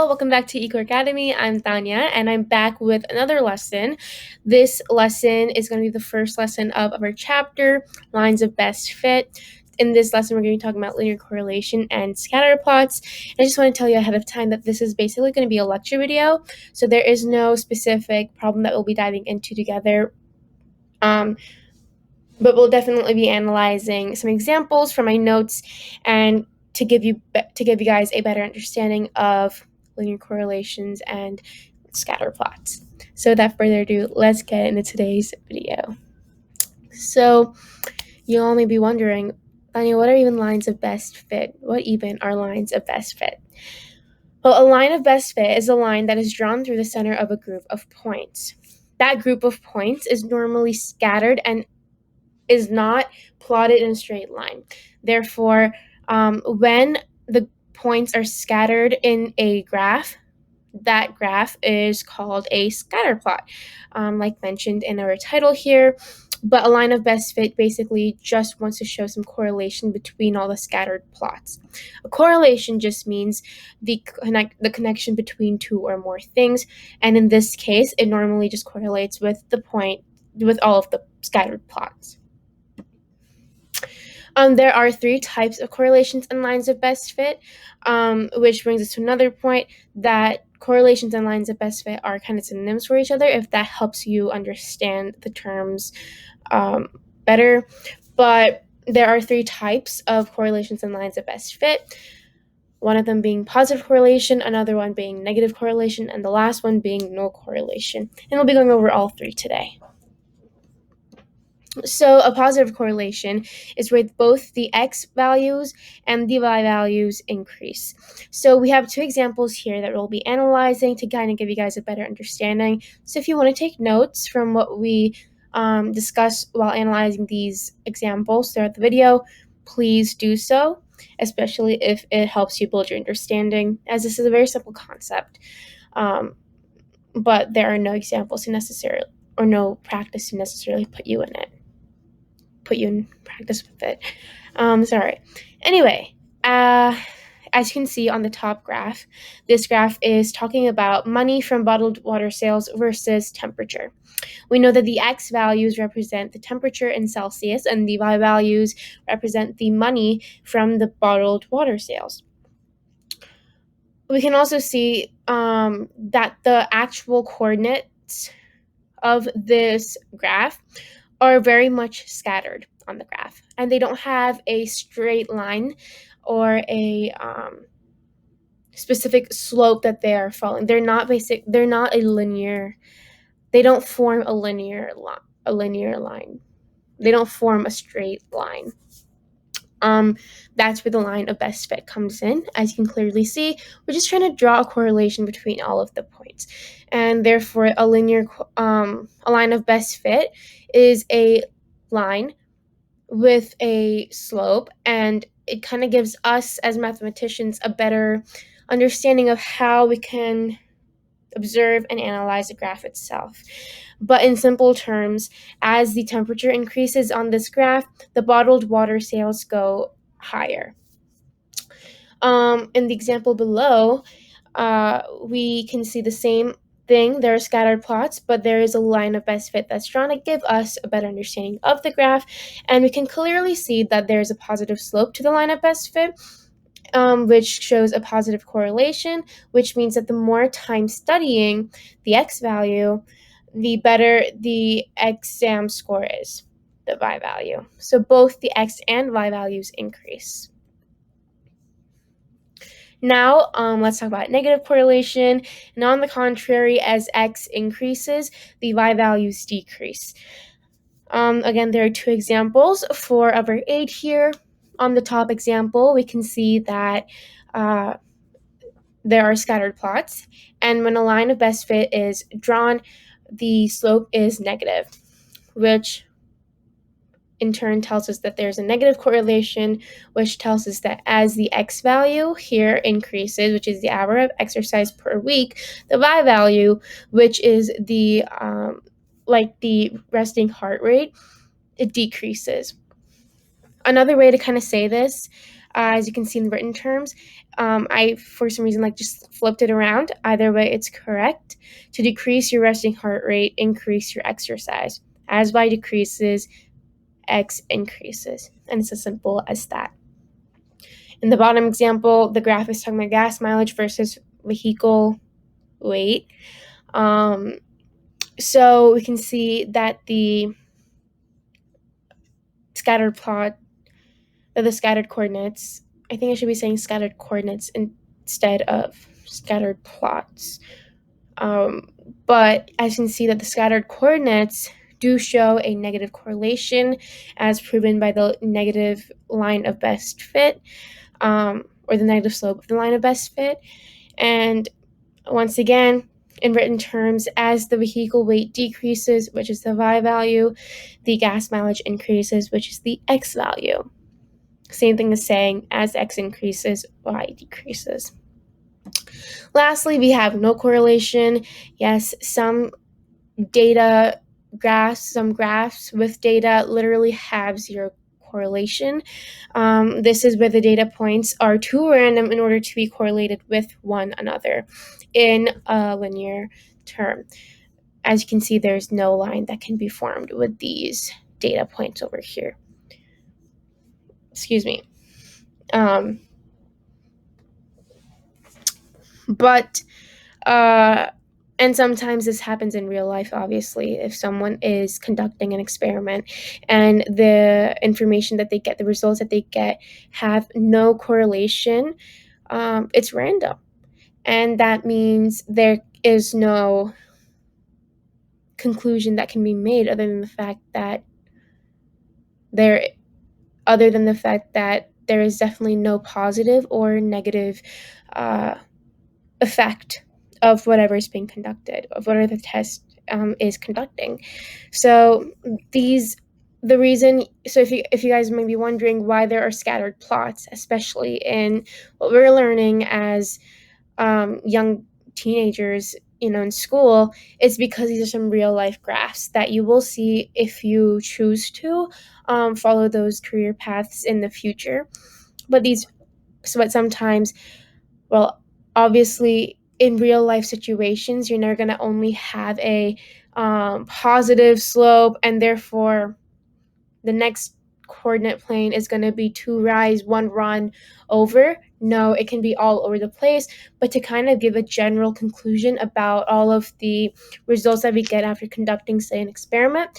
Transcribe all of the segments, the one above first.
Hello, welcome back to eCoreAcademy. I'm Tania, and I'm back with another lesson. This lesson is going to be the first lesson of our chapter, Lines of Best Fit. In this lesson, we're going to be talking about linear correlation and scatter plots. And I just want to tell you ahead of time that this is basically going to be a lecture video, so there is no specific problem that we'll be diving into together. But we'll definitely be analyzing some examples from my notes and to give you guys a better understanding of linear correlations and scatter plots. So without further ado, let's get into today's video. So you all may be wondering, Tania, what are even lines of best fit? What even are lines of best fit? Well, a line of best fit is a line that is drawn through the center of a group of points. That group of points is normally scattered and is not plotted in a straight line. Therefore, when the points are scattered in a graph, that graph is called a scatter plot, like mentioned in our title here. But a line of best fit basically just wants to show some correlation between all the scattered plots. A correlation just means the connection between two or more things, and in this case, it normally just correlates with all of the scattered plots. There are three types of correlations and lines of best fit, which brings us to another point that correlations and lines of best fit are kind of synonyms for each other, if that helps you understand the terms better. But there are three types of correlations and lines of best fit. One of them being positive correlation, another one being negative correlation, and the last one being no correlation. And we'll be going over all three today. So a positive correlation is where both the x values and the y values increase. So we have two examples here that we'll be analyzing to kind of give you guys a better understanding. So if you want to take notes from what we discuss while analyzing these examples throughout the video, please do so, especially if it helps you build your understanding, as this is a very simple concept. But there are no examples or no practice to necessarily put you in practice with it. Anyway, as you can see on the top graph, this graph is talking about money from bottled water sales versus temperature. We know that the x values represent the temperature in Celsius and the y values represent the money from the bottled water sales. We can also see that the actual coordinates of this graph are very much scattered on the graph, and they don't have a straight line or a specific slope that they are following. They don't form a linear line. They don't form a straight line. That's where the line of best fit comes in. As you can clearly see, we're just trying to draw a correlation between all of the points, and therefore a line of best fit is a line with a slope, and it kind of gives us as mathematicians a better understanding of how we can observe and analyze the graph itself. But in simple terms, as the temperature increases on this graph, the bottled water sales go higher. In the example below, we can see the same thing. There are scattered plots, but there is a line of best fit that's drawn to give us a better understanding of the graph, and we can clearly see that there's a positive slope to the line of best fit, which shows a positive correlation, which means that the more time studying the x value, the better the exam score is, the y value. So both the x and y values increase. Now, let's talk about negative correlation. And on the contrary, as x increases, the y values decrease. Again, there are two examples for our aid here. On the top example, we can see that there are scattered plots, and when a line of best fit is drawn, the slope is negative, which in turn tells us that there's a negative correlation, which tells us that as the x value here increases, which is the hour of exercise per week, the y value, which is the resting heart rate, it decreases. Another way to kind of say this As you can see in the written terms, I, for some reason, just flipped it around. Either way, it's correct. To decrease your resting heart rate, increase your exercise. As Y decreases, X increases. And it's as simple as that. In the bottom example, the graph is talking about gas mileage versus vehicle weight. So we can see that the scattered plot, the scattered coordinates, I think I should be saying scattered coordinates instead of scattered plots. But as you can see that the scattered coordinates do show a negative correlation as proven by the negative line of best fit, or the negative slope of the line of best fit. And once again, in written terms, as the vehicle weight decreases, which is the Y value, the gas mileage increases, which is the X value. Same thing as saying, as X increases, Y decreases. Lastly, we have no correlation. Yes, some graphs with data literally have zero correlation. This is where the data points are too random in order to be correlated with one another in a linear term. As you can see, there's no line that can be formed with these data points over here. Excuse me. And sometimes this happens in real life, obviously, if someone is conducting an experiment and the information that they get, the results that they get, have no correlation, it's random. And that means there is no conclusion that can be made other than the fact that there is definitely no positive or negative effect of whatever is being conducted, of whatever the test is conducting. So if you guys may be wondering why there are scattered plots, especially in what we're learning as young teenagers, in school, it's because these are some real life graphs that you will see if you choose to follow those career paths in the future. But sometimes, well, obviously, in real life situations, you're never going to only have a positive slope, and therefore the next coordinate plane is going to be 2 rise, 1 run over. No, it can be all over the place. But to kind of give a general conclusion about all of the results that we get after conducting, say, an experiment,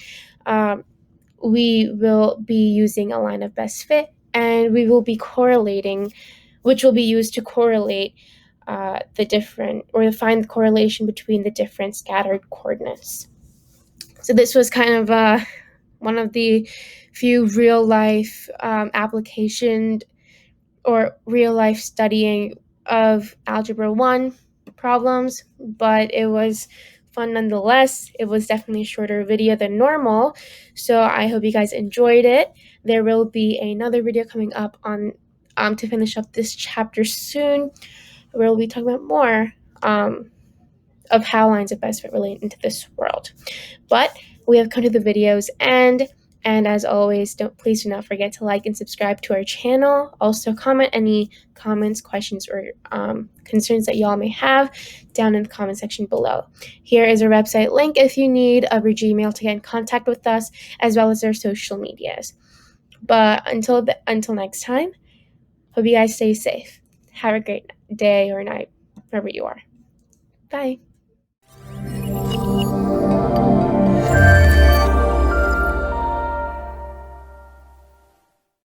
we will be using a line of best fit, and we will be correlating, which will be used to correlate find the correlation between the different scattered coordinates. So this was kind of one of the few real life application or real life studying of Algebra 1 problems, but it was fun nonetheless. It was definitely a shorter video than normal, so I hope you guys enjoyed it. There will be another video coming up on to finish up this chapter soon. We'll be talking about more of how lines of best fit relate into this world. But we have come to the video's end, and as always, please do not forget to like and subscribe to our channel. Also, comment any comments, questions, or concerns that y'all may have down in the comment section below. Here is our website link if you need our Gmail to get in contact with us, as well as our social medias. But until next time, hope you guys stay safe. Have a great day or night, wherever you are. Bye.